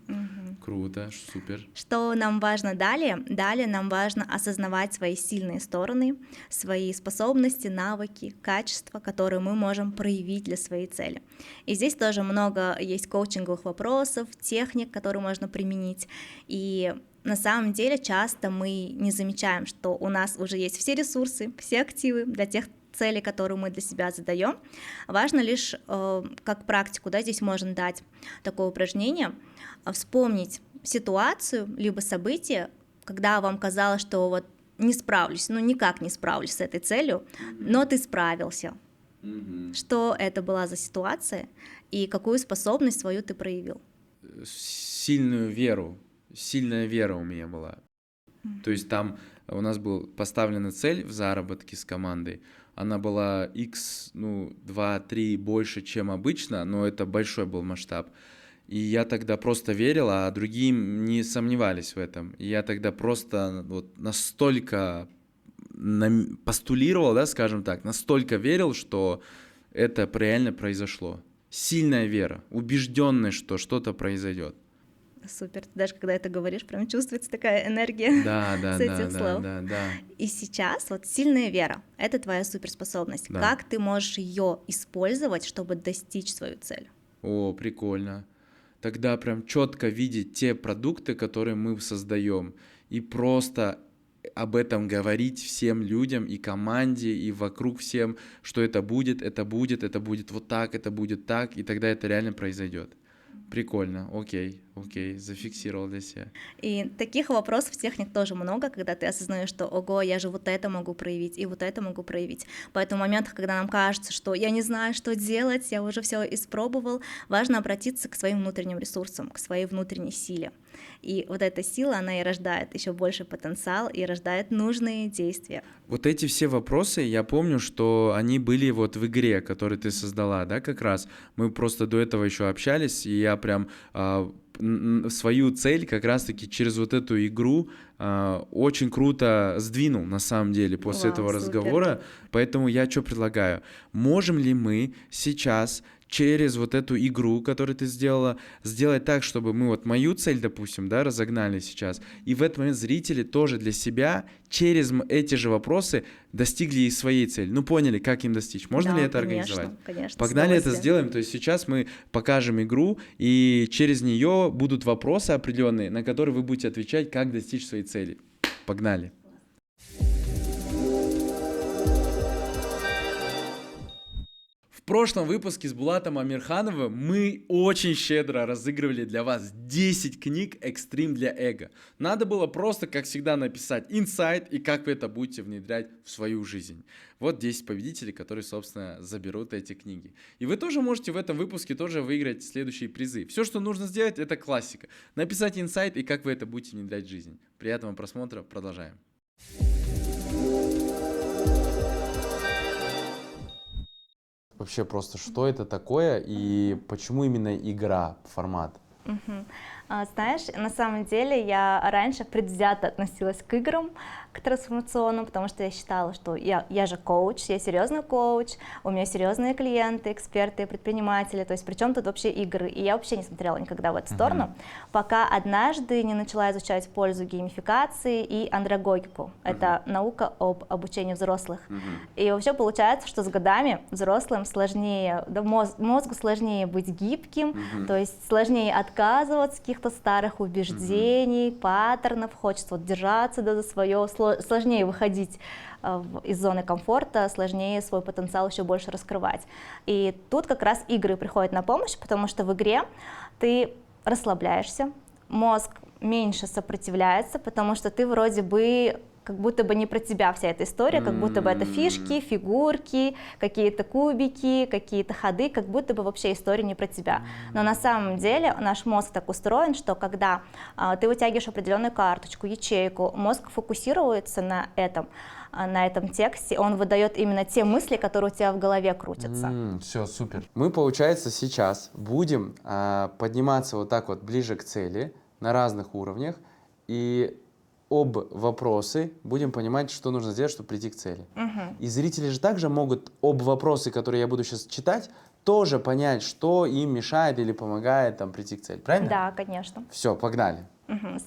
круто, супер. Что нам важно далее? Далее нам важно осознавать свои сильные стороны, свои способности, навыки, качества, которые мы можем проявить для своей цели. И здесь тоже много есть коучинговых вопросов, техник, которые можно применить. И на самом деле часто мы не замечаем, что у нас уже есть все ресурсы, все активы для тех целей, которые мы для себя задаем. Важно лишь, как практику, да, здесь можно дать такое упражнение, вспомнить ситуацию, либо событие, когда вам казалось, что вот не справлюсь, ну никак не справлюсь с этой целью, но ты справился. Что это была за ситуация и какую способность свою ты проявил? Сильная вера у меня была. То есть там у нас была поставлена цель в заработке с командой. Она была x, 2-3 больше, чем обычно, но это большой был масштаб. И я тогда просто верил, а другие не сомневались в этом. И я тогда просто вот настолько постулировал, да, скажем так, настолько верил, что это реально произошло. Сильная вера, убежденность, что что-то произойдет. Супер, даже когда это говоришь, прям чувствуется такая энергия с этих слов. Да. И сейчас вот сильная вера — это твоя суперспособность. Да. Как ты можешь ее использовать, чтобы достичь свою цель? О, прикольно. Тогда прям четко видеть те продукты, которые мы создаем, и просто об этом говорить всем людям и команде, и вокруг всем, что это будет вот так, это будет так, и тогда это реально произойдет. Прикольно, окей, зафиксировал для себя. И таких вопросов, техник тоже много, когда ты осознаешь, что ого, я же вот это могу проявить, и вот это могу проявить. Поэтому в моментах, когда нам кажется, что я не знаю, что делать, я уже все испробовал, важно обратиться к своим внутренним ресурсам, к своей внутренней силе. И вот эта сила, она и рождает еще больше потенциал, и рождает нужные действия. Вот эти все вопросы, я помню, что они были вот в игре, которую ты создала, да, как раз. Мы просто до этого еще общались, и я прям свою цель как раз-таки через вот эту игру очень круто сдвинул, на самом деле, после этого разговора. Поэтому я что предлагаю? Можем ли мы сейчас через вот эту игру, которую ты сделала, сделать так, чтобы мы вот мою цель, допустим, да, разогнали сейчас, и в этот момент зрители тоже для себя через эти же вопросы достигли и своей цели. Ну, поняли, как им достичь. Можно ли это организовать? Конечно, Погнали это сделаем. То есть сейчас мы покажем игру, и через нее будут вопросы определенные, на которые вы будете отвечать, как достичь своей цели. Погнали. В прошлом выпуске с Булатом Амирхановым мы очень щедро разыгрывали для вас 10 книг «Экстрим для эго». Надо было просто, как всегда, написать инсайт и как вы это будете внедрять в свою жизнь. Вот 10 победителей, которые, собственно, заберут эти книги. И вы тоже можете в этом выпуске тоже выиграть следующие призы. Все, что нужно сделать, это классика. Написать инсайт и как вы это будете внедрять в жизнь. Приятного просмотра, продолжаем. Вообще просто, что это такое и почему именно игра, формат? Знаешь, на самом деле я раньше предвзято относилась к играм, к трансформационным, потому что я считала, что я же коуч, я серьезный коуч, у меня серьезные клиенты, эксперты, предприниматели, то есть при чем тут вообще игры? И я вообще не смотрела никогда в эту сторону, пока однажды не начала изучать пользу геймификации и андрогогику. Это наука об обучении взрослых. И вообще получается, что с годами взрослым сложнее, да, мозгу сложнее быть гибким, то есть сложнее отказываться от каких-то старых убеждений, паттернов, хочется вот держаться за свое, сложнее выходить из зоны комфорта, сложнее свой потенциал еще больше раскрывать. И тут как раз игры приходят на помощь, потому что в игре ты расслабляешься, мозг меньше сопротивляется, потому что ты вроде бы как будто бы не про тебя вся эта история, как будто бы это фишки, фигурки, какие-то кубики, какие-то ходы, как будто бы вообще история не про тебя. Но на самом деле наш мозг так устроен, что когда ты вытягиваешь определенную карточку, ячейку, мозг фокусируется на этом тексте, он выдает именно те мысли, которые у тебя в голове крутятся. Все, супер. Мы, получается, сейчас будем подниматься вот так вот ближе к цели на разных уровнях и об вопросы будем понимать, что нужно сделать, чтобы прийти к цели. И зрители же также могут об вопросы, которые я буду сейчас читать, тоже понять, что им мешает или помогает там прийти к цели. Правильно? Да, конечно. Все, погнали.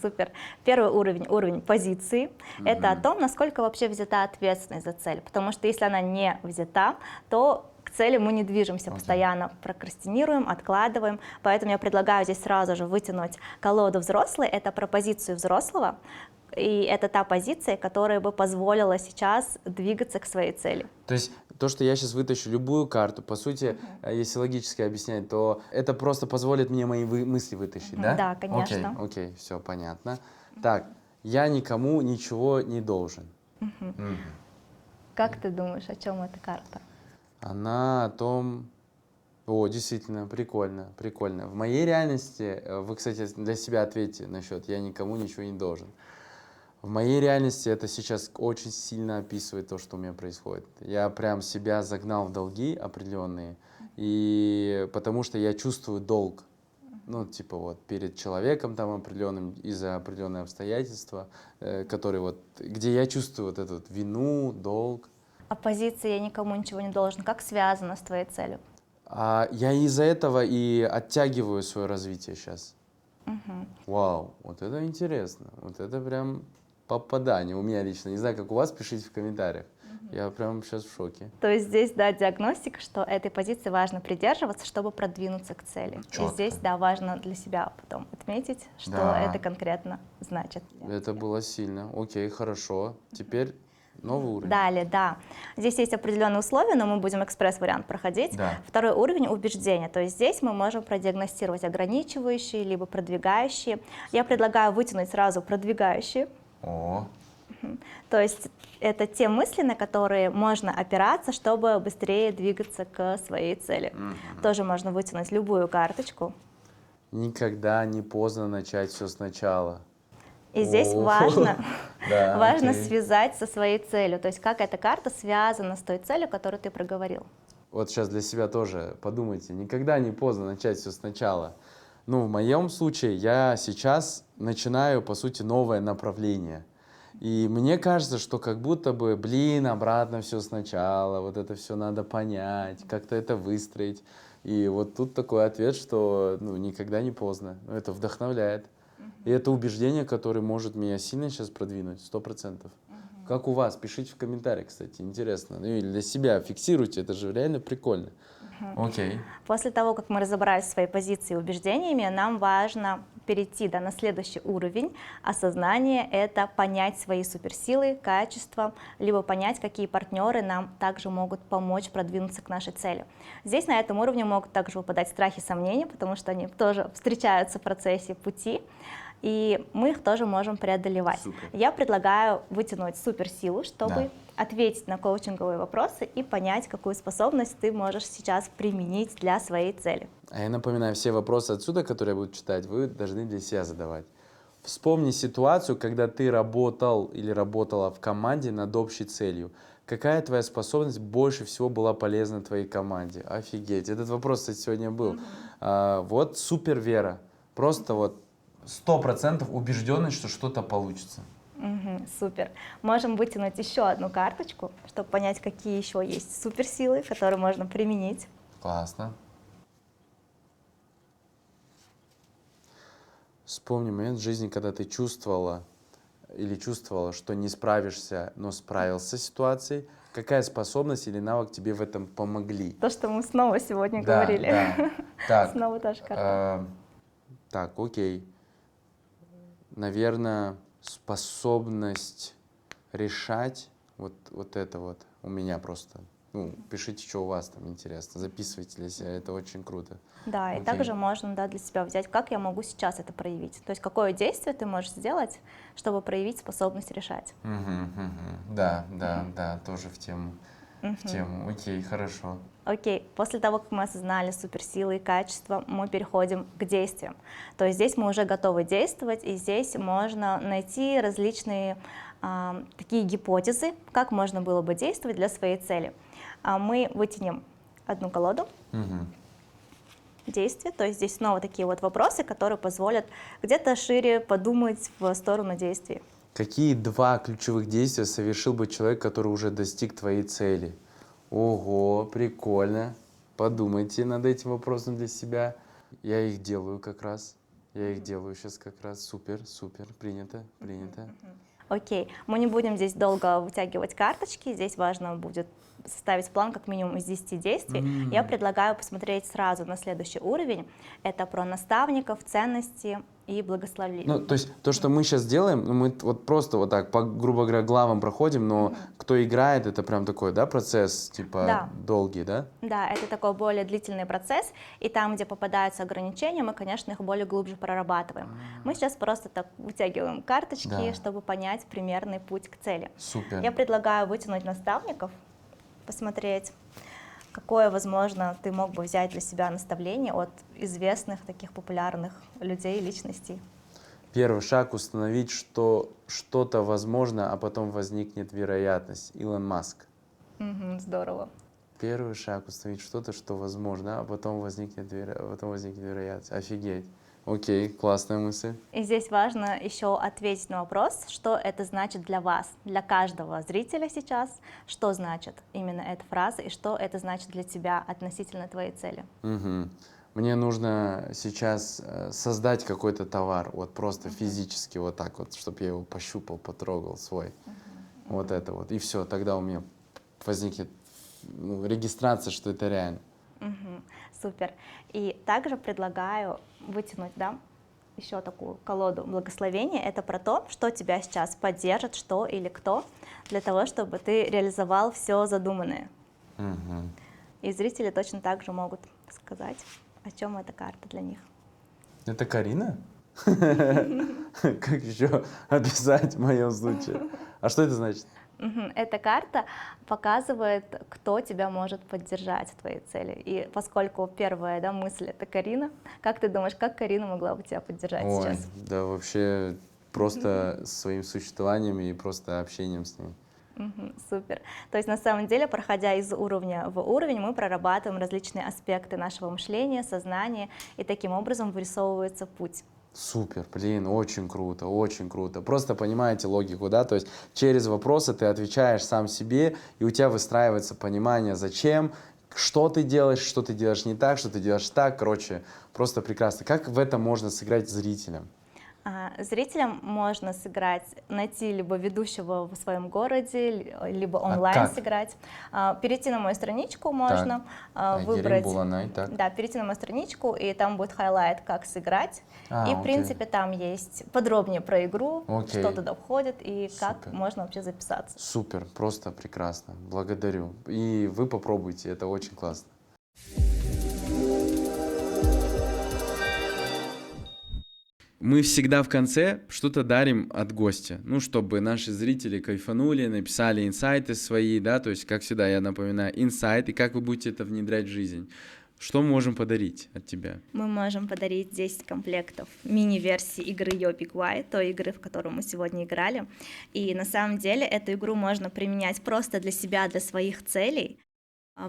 Супер. Первый уровень позиции. Это о том, насколько вообще взята ответственность за цель. Потому что если она не взята, то к цели мы не движемся, постоянно прокрастинируем, откладываем. Поэтому я предлагаю здесь сразу же вытянуть колоду взрослый. Это про позицию взрослого. И это та позиция, которая бы позволила сейчас двигаться к своей цели. То есть то, что я сейчас вытащу любую карту, по сути, если логически объяснять, то это просто позволит мне мои мысли вытащить, да? Да, конечно. Окей, все понятно. Так, я никому ничего не должен. Как ты думаешь, о чем эта карта? Она о том... О, действительно, прикольно. В моей реальности, вы, кстати, для себя ответьте насчет «я никому ничего не должен». В моей реальности это сейчас очень сильно описывает то, что у меня происходит. Я прям себя загнал в долги определенные, и потому что я чувствую долг, ну, типа вот перед человеком там определенным из-за определенных обстоятельства, которые вот, где я чувствую вот эту вот вину, долг. А позиция «я никому ничего не должен» как связана с твоей целью? Я из-за этого и оттягиваю свое развитие сейчас. Вау, вот это интересно, вот это прям попадание у меня лично. Не знаю, как у вас, пишите в комментариях. Я прям сейчас в шоке. То есть здесь, да, диагностика, что этой позиции важно придерживаться, чтобы продвинуться к цели. Четко. И здесь, да, важно для себя потом отметить, что это конкретно значит. Это было сильно. Окей, хорошо. Теперь новый уровень. Далее, да. Здесь есть определенные условия, но мы будем экспресс-вариант проходить. Да. Второй уровень — убеждения. То есть здесь мы можем продиагностировать ограничивающие, либо продвигающие. Я предлагаю вытянуть сразу продвигающие. О. То есть это те мысли, на которые можно опираться, чтобы быстрее двигаться к своей цели. Тоже можно вытянуть любую карточку. Никогда не поздно начать все сначала. И здесь важно связать со своей целью. То есть как эта карта связана с той целью, которую ты проговорил. Вот сейчас для себя тоже подумайте. Никогда не поздно начать все сначала. Ну, в моем случае я сейчас начинаю, по сути, новое направление. И мне кажется, что как будто бы, обратно все сначала, вот это все надо понять, как-то это выстроить. И вот тут такой ответ, что никогда не поздно. Это вдохновляет. И это убеждение, которое может меня сильно сейчас продвинуть, 100%. Как у вас? Пишите в комментариях, кстати, интересно. Ну и для себя фиксируйте, это же реально прикольно. Окей. После того, как мы разобрались в своей позиции и убеждениями, нам важно перейти на следующий уровень осознания. Это понять свои суперсилы, качества, либо понять, какие партнеры нам также могут помочь продвинуться к нашей цели. Здесь на этом уровне могут также выпадать страхи и сомнения, потому что они тоже встречаются в процессе пути. И мы их тоже можем преодолевать. Супер. Я предлагаю вытянуть суперсилу, чтобы ответить на коучинговые вопросы и понять, какую способность ты можешь сейчас применить для своей цели. А я напоминаю, все вопросы отсюда, которые я буду читать, вы должны для себя задавать. Вспомни ситуацию, когда ты работал или работала в команде над общей целью. Какая твоя способность больше всего была полезна твоей команде? Офигеть. Этот вопрос, кстати, сегодня был. Вот супер вера. Просто вот 100% убежденность, что что-то получится. Супер. Можем вытянуть еще одну карточку, чтобы понять, какие еще есть суперсилы, которые можно применить. Классно. Вспомни момент в жизни, когда ты чувствовала, что не справишься, но справился с ситуацией. Какая способность или навык тебе в этом помогли? То, что мы снова сегодня Да, говорили. да. Так, Снова та же карта. так, окей. Наверное, способность решать вот это вот у меня просто. Ну, пишите, что у вас там интересно, записывайте для себя, это очень круто. Да, и Окей. также можно, да, для себя взять, как я могу сейчас это проявить. То есть какое действие ты можешь сделать, чтобы проявить способность решать. Да, тоже в тему. Окей, хорошо. Окей, после того, как мы осознали суперсилы и качества, мы переходим к действиям. То есть здесь мы уже готовы действовать, и здесь можно найти различные такие гипотезы, как можно было бы действовать для своей цели. Мы вытянем одну колоду. Действия, то есть здесь снова такие вот вопросы, которые позволят где-то шире подумать в сторону действий. Какие 2 ключевых действия совершил бы человек, который уже достиг твоей цели? Ого, прикольно. Подумайте над этим вопросом для себя. Я их делаю как раз. Я их делаю сейчас как раз. Супер, принято. Окей, мы не будем здесь долго вытягивать карточки, здесь важно будет составить план как минимум из 10 действий. Я предлагаю посмотреть сразу на следующий уровень. Это про наставников, ценности и благословение. Ну, то есть то, что мы сейчас делаем, мы вот просто вот так, грубо говоря, главам проходим, но кто играет, это прям такой, да, процесс, типа, долгий, да? Да, это такой более длительный процесс, и там, где попадаются ограничения, мы, конечно, их более глубже прорабатываем. Мы сейчас просто так вытягиваем карточки, чтобы понять примерный путь к цели. Супер. Я предлагаю вытянуть наставников, посмотреть, какое, возможно, ты мог бы взять для себя наставление от известных таких популярных людей, личностей. Первый шаг — установить, что что-то возможно, а потом возникнет вероятность. Илон Маск. Здорово. Первый шаг — установить что-то, что возможно, а потом возникнет вероятность. Офигеть. Окей, классная мысль. И здесь важно еще ответить на вопрос, что это значит для вас, для каждого зрителя сейчас, что значит именно эта фраза и что это значит для тебя относительно твоей цели. Мне нужно сейчас создать какой-то товар, вот просто физически вот так вот, чтобы я его пощупал, потрогал свой. Вот это вот. И все, тогда у меня возникнет регистрация, что это реально. Супер. И также предлагаю вытянуть, да, еще такую колоду благословения. Это про то, что тебя сейчас поддержит, что или кто, для того, чтобы ты реализовал все задуманное. И зрители точно так же могут сказать, о чем эта карта для них. Это Карина? Как еще описать в моем случае? А что это значит? Эта карта показывает, кто тебя может поддержать в твоей цели. И поскольку первая, да, мысль — это Карина, как ты думаешь, как Карина могла бы тебя поддержать сейчас? Да вообще просто своим существованием и просто общением с ней. Супер. То есть на самом деле, проходя из уровня в уровень, мы прорабатываем различные аспекты нашего мышления, сознания, и таким образом вырисовывается путь. Супер, блин, очень круто, очень круто. Просто понимаете логику, да, то есть через вопросы ты отвечаешь сам себе, и у тебя выстраивается понимание, зачем, что ты делаешь не так, что ты делаешь так, короче, просто прекрасно. Как в этом можно сыграть зрителям? Зрителям можно сыграть, найти либо ведущего в своем городе, либо онлайн сыграть. Перейти на мою страничку можно, выбрать, перейти на мою страничку, и там будет хайлайт, как сыграть. И в принципе там есть подробнее про игру, что туда входит и как можно вообще записаться. Супер, просто прекрасно, благодарю. И вы попробуйте, это очень классно. Мы всегда в конце что-то дарим от гостя, ну, чтобы наши зрители кайфанули, написали инсайты свои, да, то есть, как всегда, я напоминаю, инсайт, и как вы будете это внедрять в жизнь. Что мы можем подарить от тебя? Мы можем подарить 10 комплектов мини-версии игры Yo Big Why, той игры, в которую мы сегодня играли, и на самом деле эту игру можно применять просто для себя, для своих целей.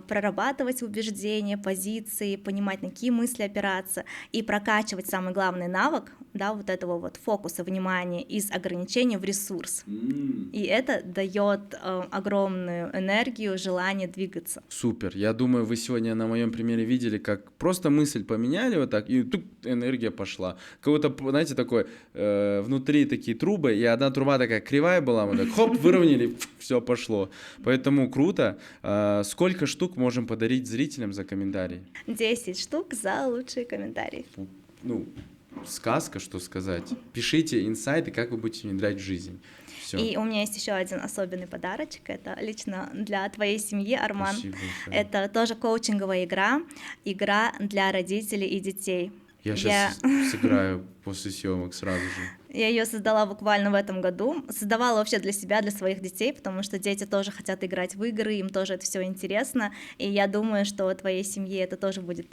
прорабатывать убеждения, позиции, понимать, на какие мысли опираться и прокачивать самый главный навык, да, вот этого вот фокуса внимания из ограничения в ресурс. И это дает огромную энергию, желание двигаться. Супер. Я думаю, вы сегодня на моем примере видели, как просто мысль поменяли вот так, и тут энергия пошла. Как-то, знаете, такой внутри такие трубы, и одна труба такая кривая была, мы так хоп, выровняли, все пошло. Поэтому круто. Сколько штук можем подарить зрителям за комментарий? 10 штук за лучшие комментарии. Ну, сказка, что сказать. Пишите инсайты, как вы будете внедрять в жизнь. Всё. И у меня есть еще один особенный подарочек. Это лично для твоей семьи, Арман. Спасибо большое. Это тоже коучинговая игра для родителей и детей. Я сейчас сыграю после съемок сразу же. Я ее создала буквально в этом году. Создавала вообще для себя, для своих детей, потому что дети тоже хотят играть в игры, им тоже это все интересно. И я думаю, что твоей семье это тоже будет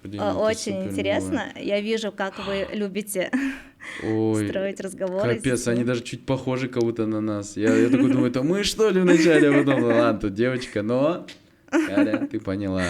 очень интересно. Мило. Я вижу, как вы любите строить разговоры. Капец, они даже чуть похожи как будто на нас. Я такой думаю, это мы что ли вначале, а потом, ладно, тут девочка, но, Каля, ты поняла.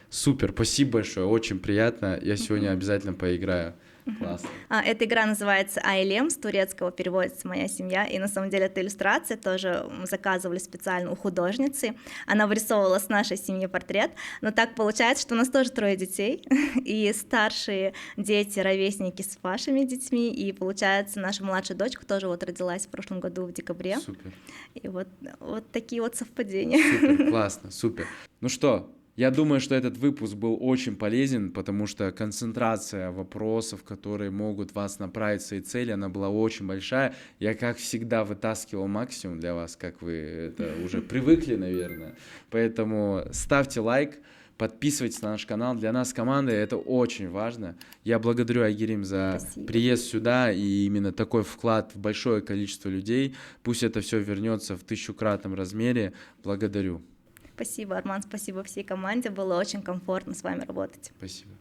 Супер, спасибо большое, очень приятно. Я сегодня обязательно поиграю. Классно. Эта игра называется «Айлем», с турецкого переводится «Моя семья», и на самом деле эта иллюстрация тоже заказывали специально у художницы. Она вырисовывала с нашей семьи портрет, но так получается, что у нас тоже 3 детей, и старшие дети ровесники с вашими детьми, и получается, наша младшая дочка тоже вот родилась в прошлом году в декабре. Супер. И вот такие вот совпадения. Супер, классно, супер. Ну что, я думаю, что этот выпуск был очень полезен, потому что концентрация вопросов, которые могут вас направить в свои цели, она была очень большая. Я, как всегда, вытаскивал максимум для вас, как вы это уже привыкли, наверное. Поэтому ставьте лайк, подписывайтесь на наш канал. Для нас, команды, это очень важно. Я благодарю Айгерим за приезд сюда и именно такой вклад в большое количество людей. Пусть это все вернется в 1000-кратном размере. Благодарю. Спасибо, Арман, спасибо всей команде, было очень комфортно с вами работать. Спасибо.